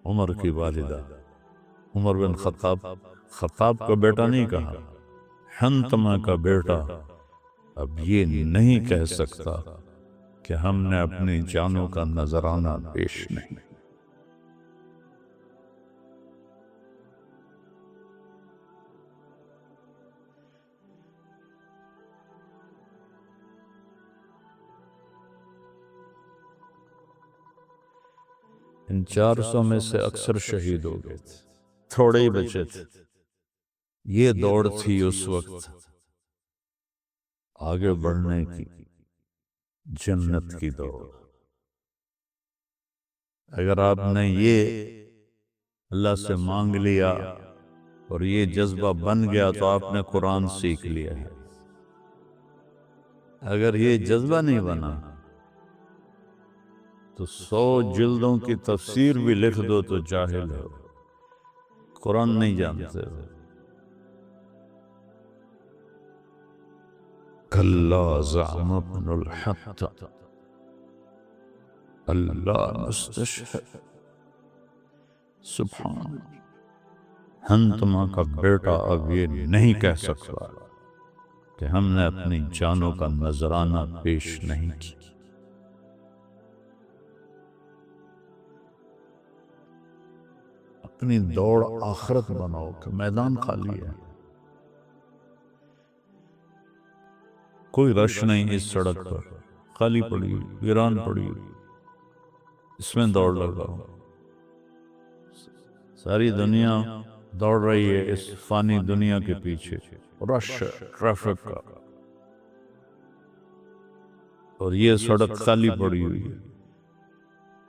عمر کی والدہ عمر بن خطاب، خطاب کا بیٹا نہیں کہا، حنتمہ کا بیٹا اب یہ نہیں کہہ سکتا کہ ہم نے اپنی جانوں کا نذرانہ پیش نہیں۔ ان 400 میں سے اکثر شہید ہو گئے تھے، تھوڑے ہی بچے تھے۔ یہ دوڑ تھی اس وقت آگے بڑھنے کی، جنت کی دوڑ۔ اگر آپ نے یہ اللہ سے مانگ لیا اور یہ جذبہ بن گیا تو آپ نے قرآن سیکھ لیا ہے۔ اگر یہ جذبہ نہیں بنا تو 100 جلدوں کی تفسیر بھی لکھ دو تو جاہل ہو، قرآن نہیں جانتے ہو۔ کلا زعم ابن الحنتمہ اللہ نستشہد، سبحان، حنتمہ کا بیٹا اب یہ نہیں کہہ سکتا کہ ہم نے اپنی جانوں کا نذرانہ پیش نہیں کی۔ اپنی دوڑ آخرت بناؤ کہ میدان خالی ہے، کوئی رش نہیں اس سڑک پر، خالی پڑی ویران پڑی، اس میں دوڑ لگاؤ۔ ساری دنیا دوڑ رہی ہے اس فانی دنیا کے پیچھے، رش ٹریفک کا، اور یہ سڑک خالی پڑی ہوئی ہے۔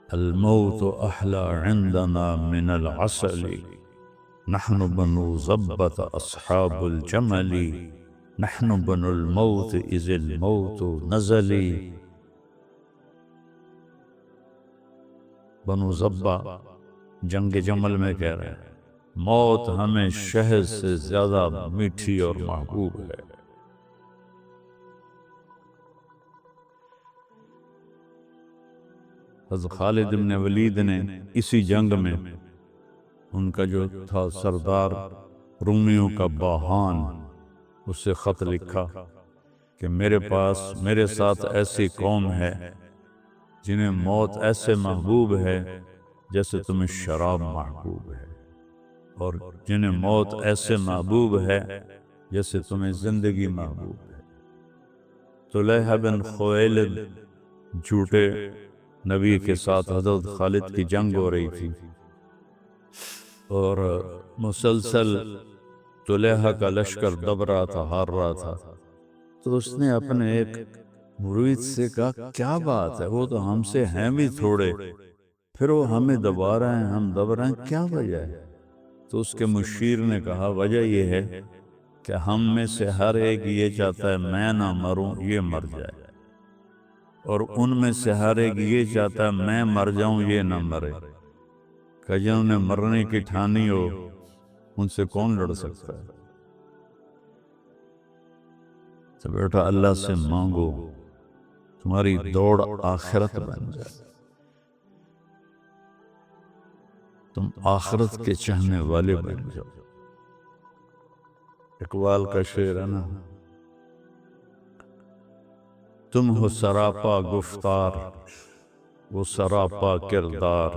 الموت احلى عندنا من العسل نحن بنو ضبة اصحاب الجمل نحن بنو الموت اذ الموت نزل۔ بنو ضبہ جنگ جمل میں کہہ رہے ہیں موت ہمیں شہد سے زیادہ میٹھی اور محبوب ہے۔ حضرت خالد بن ولید نے اسی جنگ میں ان کا جو تھا سردار رومیوں کا باہان، اس سے خط لکھا کہ میرے ساتھ ایسی قوم ہے جنہیں موت ایسے محبوب ہے جیسے تمہیں شراب محبوب ہے، اور جنہیں موت ایسے محبوب ہے جیسے تمہیں زندگی محبوب ہے۔ طلحہ بن خویلد جھوٹے نبی کے ساتھ حضرت خالد کی جنگ ہو رہی تھی، اور مسلسل طلحہ کا لشکر دب رہا تھا، ہار رہا تھا، تو اس نے اپنے ایک مرید سے کہا کیا بات ہے، وہ تو ہم سے ہیں بھی تھوڑے، پھر وہ ہمیں دبا رہے ہیں، ہم دب رہے ہیں، کیا وجہ ہے؟ تو اس کے مشیر نے کہا وجہ یہ ہے کہ ہم میں سے ہر ایک یہ چاہتا ہے میں نہ مروں، یہ مر جائے، اور ان میں سے ہر ایک یہ چاہتا ہے میں مر جاؤں، یہ نہ مرے، کہ جنہوں نے مرنے کی ٹھانی ہو ان سے کون لڑ سکتا ہے؟ تو بیٹا اللہ سے مانگو تمہاری دوڑ آخرت بن جائے، تم آخرت کے چاہنے والے بن جاؤ۔ اقبال کا شعر ہے نا، تم ہو سراپا گفتار وہ سراپا کردار،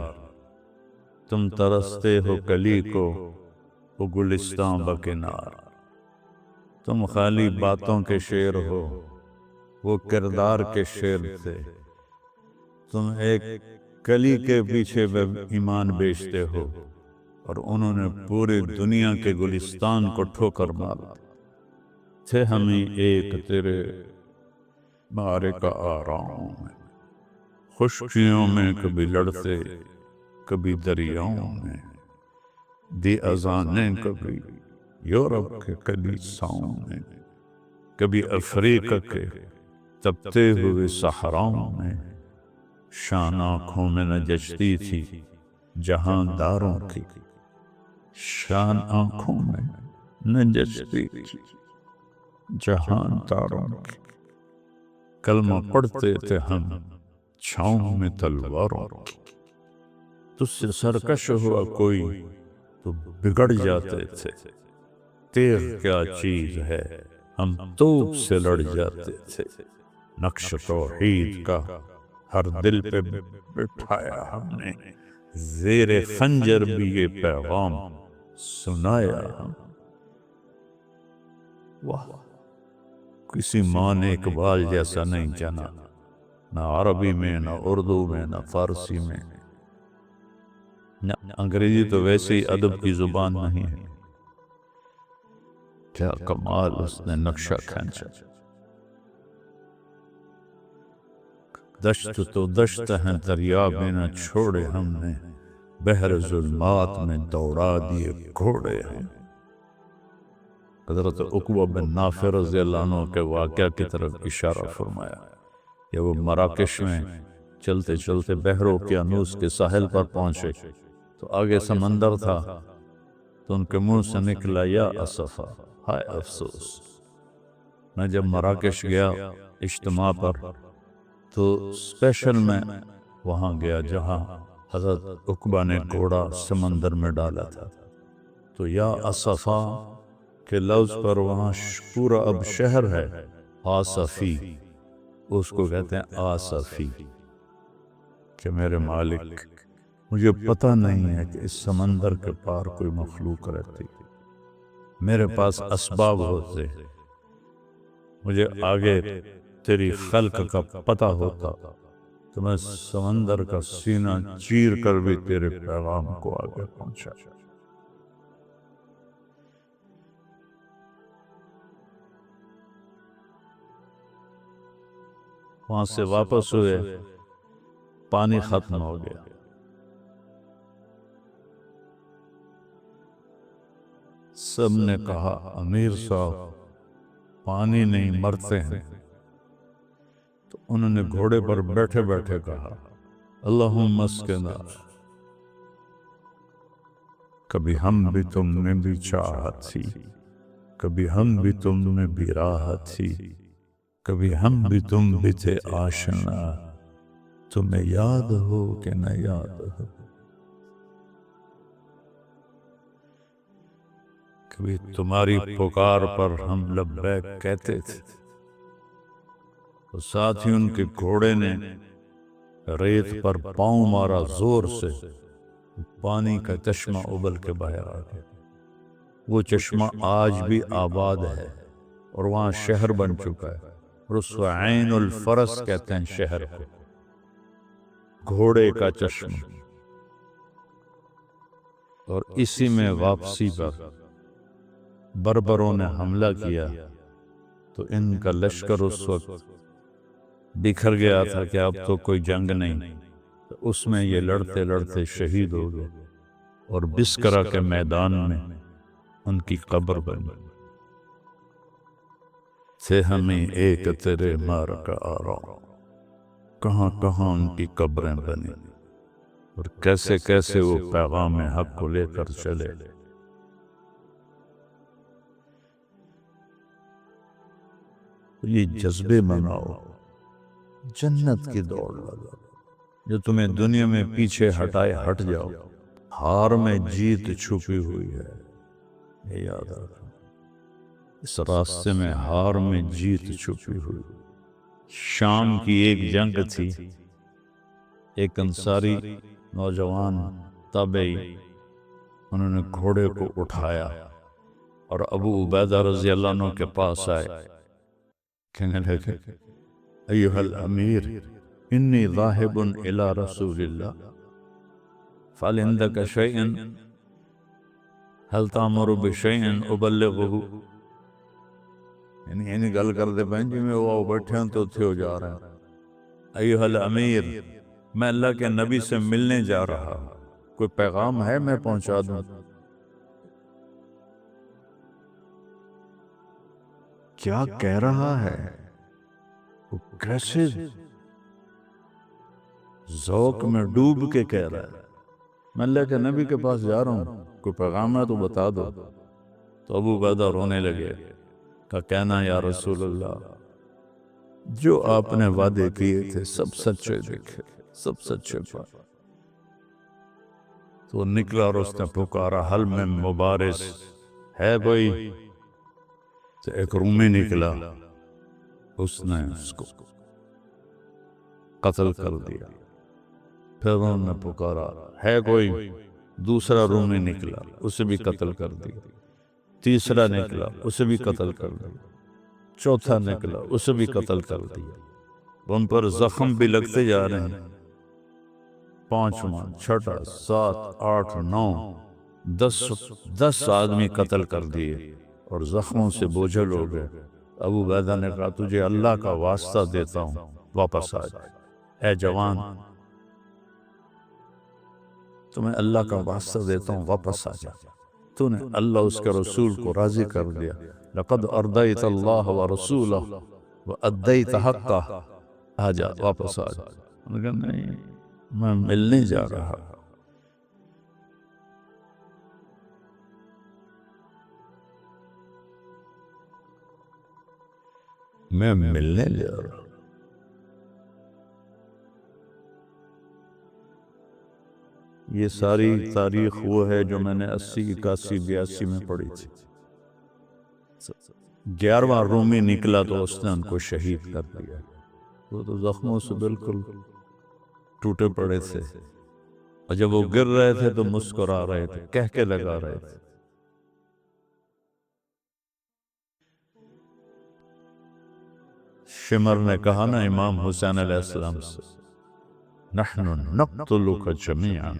تم ترستے ہو کلی کو وہ گلستاں بکنار، تم خالی باتوں کے شعر ہو وہ کردار کے شعر تھے، تم ایک کلی کے پیچھے ایمان بیچتے ہو اور انہوں نے پوری دنیا کے گلستان کو ٹھوکر مارا، تھے ہمیں ایک تیرے مارے کا آرام میں، خشکیوں میں کبھی لڑتے کبھی دریاؤں میں، دی اذانیں کبھی یورپ کے کلیساؤں میں، کبھی افریقہ کے تپتے ہوئے صحراؤں میں، شان آنکھوں میں نہ جچتی تھی جہاں داروں کی، شان آنکھوں میں نہ جچتی تھی جہاں داروں کی، کلمہ پڑھتے تھے ہم چھاؤں میں تلواروں کی، تجھ سے سرکش ہوا کوئی تو بگڑ جاتے تھے، تیغ کیا چیز ہے ہم توپ سے لڑ جاتے تھے، نقش توحید کا ہر دل پہ بٹھایا ہم نے، زیر خنجر بھی یہ پیغام سنایا ہم۔ واہ، کسی ماں نے اقبال جیسا نہیں جانا، نہ عربی میں نہ اردو میں نہ فارسی میں، نہ انگریزی تو ویسے ہی ادب کی زبان نہیں ہے، کیا کمال اس نے نقشہ کھینچا۔ دشت تو دشت ہیں دریا بھی نہ چھوڑے ہم نے، بحر ظلمات میں دوڑا دیے گھوڑے ہم۔ حضرت عقبہ بن نافع رضی اللہ عنہ کے واقعہ کی طرف اشارہ فرمایا کہ وہ مراکش میں چلتے چلتے بحر اوقیانوس کے ساحل پر پہنچے تو آگے سمندر تھا، تو ان کے منہ سے نکلا یا اسفا، ہائے افسوس۔ میں جب مراکش گیا اجتماع پر تو اسپیشل میں وہاں گیا جہاں حضرت عقبہ نے گھوڑا سمندر میں ڈالا تھا، تو یا اسفا کے لفظ پر وہاں پورا اب شہر ہے آصفی، اس کو کہتے ہیں آصفی، کہ میرے مالک مجھے پتہ نہیں ہے کہ اس سمندر کے پار کوئی مخلوق رہتی، میرے پاس اسباب ہوتے، مجھے آگے تیری خلق کا پتہ ہوتا تو میں سمندر کا سینہ چیر کر بھی تیرے پیغام کو آگے پہنچا۔ وہاں سے واپس ہوئے پانی ختم ہو گیا۔ سب نے کہا امیر صاحب پانی نہیں مرتے ہیں۔ تو انہوں نے گھوڑے پر بیٹھے بیٹھے کہا اللہم اسقنا، کبھی ہم بھی تم نے بھی چاہت تھی، کبھی ہم بھی تم نے بھی راحت تھی، کبھی ہم بھی تم بھی تھے آشنا، تمہیں یاد ہو کہ نہ یاد ہو۔ کبھی تمہاری پکار پر ہم لبیک کہتے تھے، تو ساتھ ہی ان کے گھوڑے نے ریت پر پاؤں مارا زور سے، پانی کا چشمہ ابل کے باہر آ گیا۔ وہ چشمہ آج بھی آباد ہے اور وہاں شہر بن چکا ہے، اور اس کو عین الفرس کہتے ہیں شہر کو، گھوڑے کا چشمہ۔ اور اسی میں واپسی پر بربروں نے حملہ کیا تو ان کا لشکر اس وقت بکھر گیا تھا کہ اب تو کوئی جنگ نہیں، تو اس میں یہ لڑتے لڑتے شہید ہو گئے، اور بسکرا کے میدان میں ان کی قبر بنی۔ تھے ہمیں ایک تیرے مار کا آرام، کہاں کہاں ان کی قبریں بنی، اور کیسے کیسے وہ پیغام حق کو لے کر چلے۔ یہ جذبے مناؤ، جنت کی دوڑ لگا، جو تمہیں دنیا میں پیچھے ہٹائے ہٹ جاؤ۔ ہار میں جیت چھپی ہوئی ہے، یہ یاد رکھو، اس راستے میں ہار میں جیت چھپی ہوئی۔ شام کی ایک جنگ تھی، ایک انصاری نوجوان تابعی، انہوں نے گھوڑے کو اٹھایا اور ابو عبیدہ رضی اللہ عنہ کے پاس آئے، کہنے لگے ایھا الامیر انی ذاہب الی رسول اللہ فہل عندک شیء هل تأمر بشیء ابلغہ۔ یعنی گل کر دے بہن جی میں وہ بیٹھے ہیں تو تھے ہو جا رہے ہیں۔ ایھا الامیر، میں اللہ کے نبی سے ملنے جا رہا ہوں، کوئی پیغام ہے میں پہنچا دوں؟ کیا کہہ رہا ہے وہ، کیسے ذوق میں ڈوب کے کہہ رہا ہے، میں اللہ کے نبی کے پاس جا رہا ہوں، کوئی پیغام ہے تو بتا دو۔ تو ابو عبیدہ رونے لگے، کہ کہنا یا رسول اللہ، جو آپ نے وعدے کیے تھے سب سچے دیکھے، سب سچے پائے۔ تو نکلا اور اس نے پکارا حل میں مبارز ہے کوئی؟ تو ایک رومی نکلا، اس نے اس کو قتل کر دیا۔ پھر انہوں نے پکارا ہے کوئی؟ دوسرا رومی نکلا، اسے بھی قتل کر دیا۔ تیسرا نکلا، اسے بھی قتل کر دیا۔ چوتھا نکلا، اسے بھی قتل کر دیا۔ ان پر زخم بھی لگتے جا رہے ہیں، پانچواں، چھٹا، سات، آٹھ، نو، 10 آدمی قتل کر دیے اور زخموں سے بوجھل ہو گئے۔ ابو عبیدہ نے کہا تجھے اللہ کا واسطہ دیتا ہوں واپس آ جا، اے جوان تمہیں اللہ کا واسطہ دیتا ہوں واپس آ جا، تو نے اللہ اس کے رسول کو راضی کر دیا، لقد ارضیت اللہ ورسولہ وادیت حقہ، آ جا واپس آ جا۔ انہوں نے کہا نہیں میں ملنے جا رہا، میں ملنے جا رہا۔ یہ ساری تاریخ وہ ہے جو میں نے 80، 81، 82 میں پڑھی تھی۔ 11واں رومی نکلا تو اس نے ان کو شہید کر دیا۔ وہ تو زخموں سے بالکل ٹوٹے پڑے تھے، اور جب وہ گر رہے تھے تو مسکرا رہے تھے، کہہ کے لگا رہے تھے۔ شمر نے کہا نا امام حسین علیہ السلام سے، نحن نقتلک جمیعا،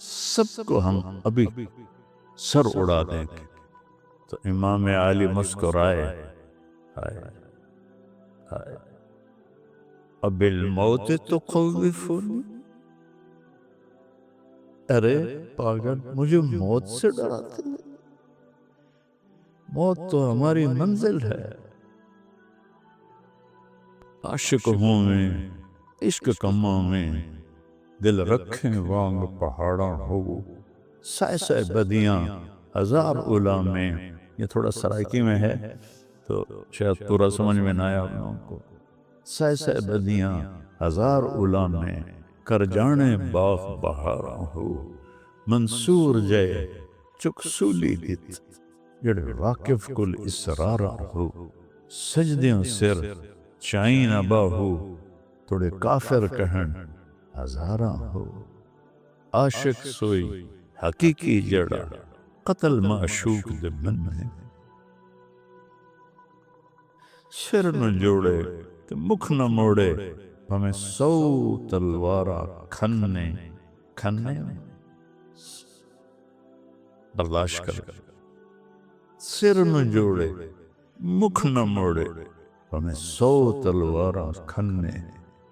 سب کو ہم ابھی سر اڑا دیں گے۔ تو امام علی مسکرائے، اب الموت تخوفنی، ارے پاگل مجھے موت سے ڈراتے ہیں؟ موت تو ہماری منزل ہے۔ عاشق ہوں میں عشق کماں میں، دل رکھیں وانگ پہاڑاں ہو، سائے سائے بدیاں ہزار اولا میں۔ یہ تھوڑا سرائکی میں ہے تو شاید پورا سمجھ میں نہ آیا آپ لوگوں کو۔ سائے سائے بدیاں ہزار اولا میں، کر جانے باغ بہاراں ہو، منصور جے چک سولی دت، جڑے واقف کل اسراراں ہو، سجدیوں سر چائیں نہ باہو، تھوڑے کافر کہن ہزاراں ہو۔ عاشق سوئی حقیقی جڑا، قتل معشوق دے من میں، سر نہ جوڑے تے مکھ نہ موڑے، ہمیں 100 تلوارا کھننے کھننے برداشت کر، سر نہ جوڑے مکھ نہ موڑے، ہمیں 100 تلوارا کھننے،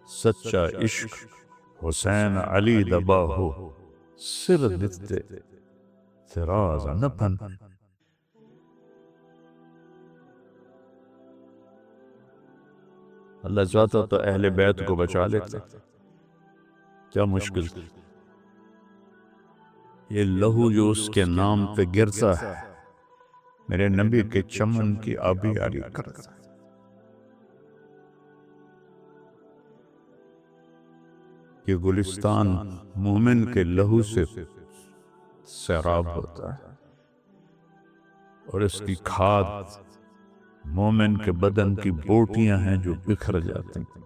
سچا عشق حسین علی دبا ہو، سر دتے فراز نہ پن۔ اللہ چاہتا تو اہل بیت کو بچا لیتا، کیا مشکل تھی؟ یہ لہو جو اس کے نام پہ گرتا ہے، میرے نبی کے چمن کی آبی آری کرتا ہے۔ یہ گلستان مومن کے لہو سے سیراب ہوتا ہے، اور اس کی کھاد مومن کے بدن کی بوٹیاں ہیں جو بکھر جاتی ہیں۔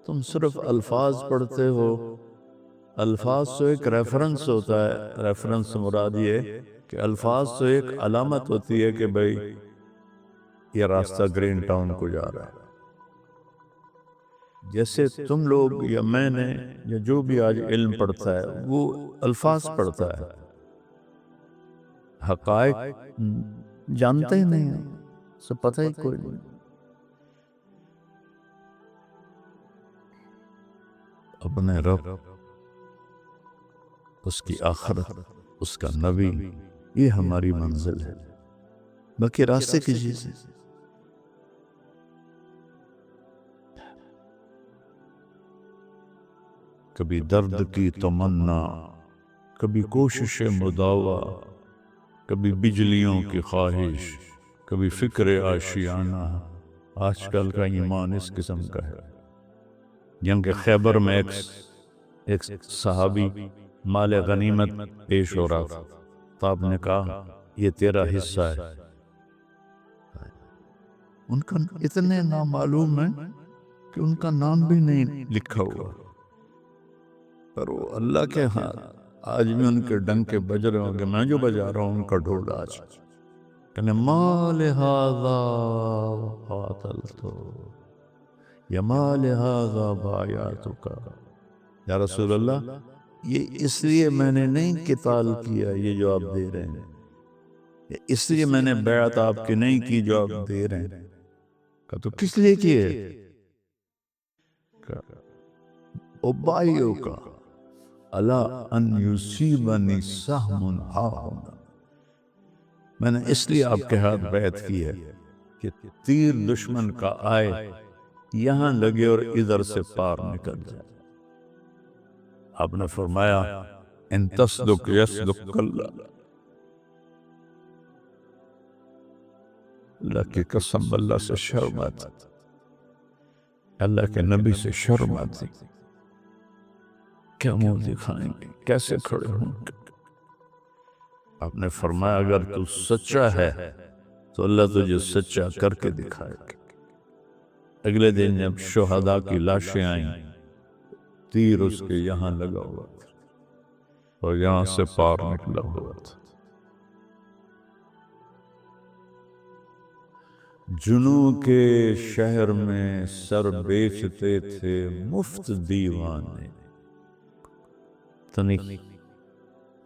تم صرف الفاظ پڑھتے ہو، الفاظ تو ایک ریفرنس ہوتا ہے، ریفرنس مراد یہ کہ الفاظ تو ایک علامت ہوتی ہے کہ بھئی یہ راستہ گرین ٹاؤن کو جا رہا ہے۔ جیسے تم لوگ یا میں نے یا جو بھی آج علم پڑھتا ہے وہ الفاظ پڑھتا ہے، حقائق جانتے ہی نہیں ہیں، سب پتہ ہی کوئی نہیں۔ اپنے رب، اس کی آخرت، اس کا نبی، یہ ہماری منزل ہے، باقی راستے کی چیزیں۔ کبھی درد کی تمنا، کبھی کوشش مداوا، کبھی بجلیوں کی خواہش، کبھی فکر آشیانہ۔ آج کل کا ایمان اس قسم کا ہے۔ جنگ خیبر میں ایک صحابی مال غنیمت پیش ہو رہا تھا، تو آپ نے کہا یہ تیرا حصہ ہے۔ ان کا اتنے نامعلوم ہے کہ ان کا نام بھی نہیں لکھا ہوا، پر وہ اللہ کے ہاں آج بھی ان کے ڈنکے بج رہے ہوں گے، میں جو بجا رہا ہوں ان کا ڈھول آج۔ کہنے مال ھذا قاتلتو یا مال ھذا بایعتک، یا رسول اللہ یہ اس لیے میں نے نہیں قتال کیا یہ جو آپ دے رہے ہیں، اس لیے میں نے بیعت آپ کی نہیں کی جو آپ دے رہے ہیں۔ کہا تو کس لیے کیے؟ ابایعک الا ان یصیبنی سہم ھاہنا، میں نے اس لیے آپ کے ہاتھ بیعت کی ہے کہ تیر دشمن کا آئے یہاں لگے اور ادھر سے پار نکل جائے۔ آپ نے فرمایا ان تصدق یصدق اللہ، اللہ کی قسم اللہ سے شرم آتی، اللہ کے نبی سے شرم آتی، کیا منہ دکھائیں گے، کیسے کھڑے ہوں گے؟ آپ نے فرمایا اگر تو سچا ہے تو اللہ تجھے سچا کر کے دکھائے گا۔ اگلے دن جب شہداء کی لاشیں آئیں، تیر اس کے یہاں لگا ہوا تھا اور یہاں سے پار نکلا ہوا تھا۔ جنوں کے شہر میں سر بیچتے تھے مفت دیوانے، تنی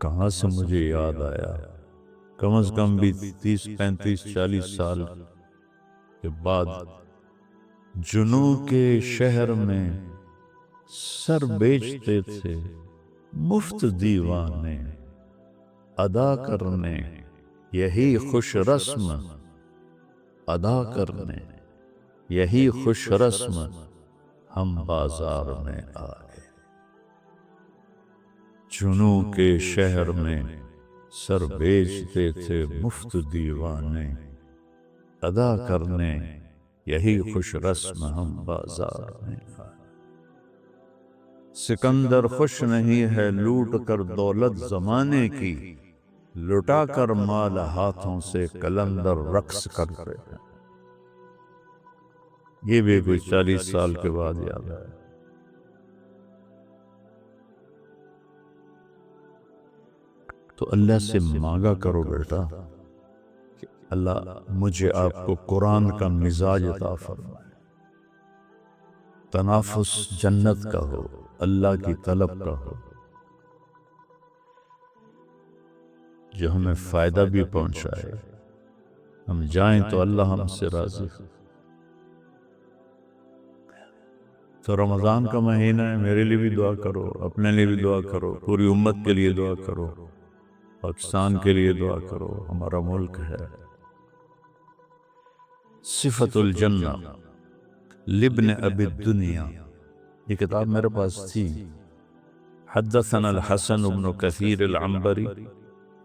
کہاں سے مجھے یاد آیا کم از کم بھی 30 35 40 سال کے بعد جنوب کے شہر میں سر بیچتے تھے مفت دیوانے ادا کرنے یہی خوش رسم ادا کرنے یہی خوش رسم ہم بازار میں آئے. جنوب کے شہر میں سر بیچتے تھے مفت دیوانے ادا کرنے یہی خوش رسم ہم بازار میں آئے. سکندر خوش نہیں ہے لوٹ کر دولت زمانے کی، لٹا کر مال ہاتھوں سے کلندر رقص کرتے ہیں. یہ بھی کوئی 40 سال کے بعد یاد ہے. تو اللہ سے مانگا کرو بیٹا کہ اللہ مجھے آپ کو قرآن کا مزاج عطا فرمائے، تنافس جنت کا ہو، اللہ کی طلب کا ہو، جو ہمیں فائدہ بھی پہنچائے. ہم جائیں تو اللہ ہم سے راضی ہو. تو رمضان کا مہینہ ہے، میرے لیے بھی دعا کرو، اپنے لیے بھی دعا کرو، پوری امت کے لیے دعا کرو، پاکستان کے لیے دعا کرو، ہمارا ملک ہے. صفت الجنہ لابن ابی الدنیا، یہ کتاب میرے پاس تھی. حدثنا الحسن بن کثیر العنبری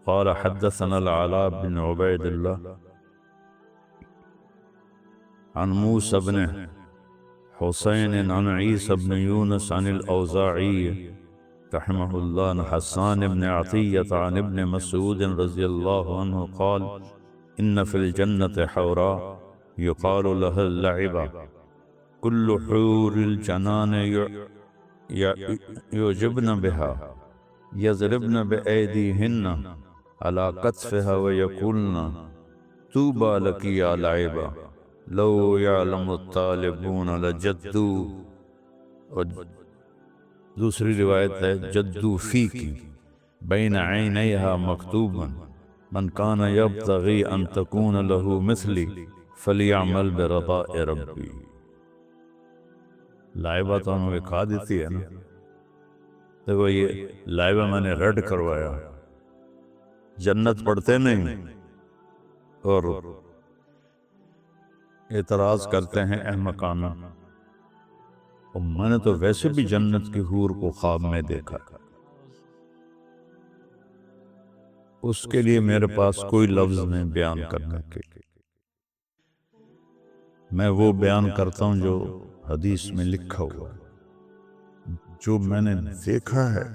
قال حدثنا العلاء بن عبید اللہ عن موسى بن حسين عن عيسى بن يونس عن الأوزاعي رحمه الله عن حسان بن عطية عن ابن مسعود رضي الله عنه قال إن في الجنة حوراء يقال لها اللعبة كل حور الجنان يعجبن بها يضربن بأيديهن على قطفها ويقولن طوبى لك يا لعبة لو يعلم الطالبون لجدوا. اور دوسری روایت ہے جدو فیکی بین عینیہا مکتوبا من کان یبتغی ان تکون له مثلی فلیعمل برضاء ربی. لائبہ تو ہمیں کھا دیتی ہے نا. دیکھو یہ لائبہ میں نے ریڈ کروایا، جنت پڑھتے نہیں اور اعتراض کرتے ہیں احمقانہ. اور میں نے تو ویسے بھی جنت کی حور کو خواب میں دیکھا. اس کے لیے میرے پاس کوئی لفظ نہیں بیان کرنے کے. میں وہ بیان کرتا ہوں جو حدیث میں لکھا ہوا، جو میں نے دیکھا ہے.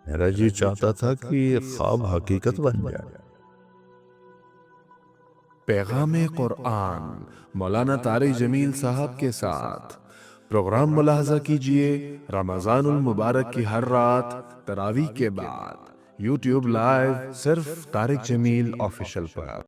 میرا جی چاہتا تھا کہ یہ خواب حقیقت بن جائے. پیغام قرآن مولانا طارق جمیل صاحب کے ساتھ پروگرام ملاحظہ کیجئے رمضان المبارک کی ہر رات تراویح کے بعد یوٹیوب لائیو صرف طارق جمیل آفیشل پر.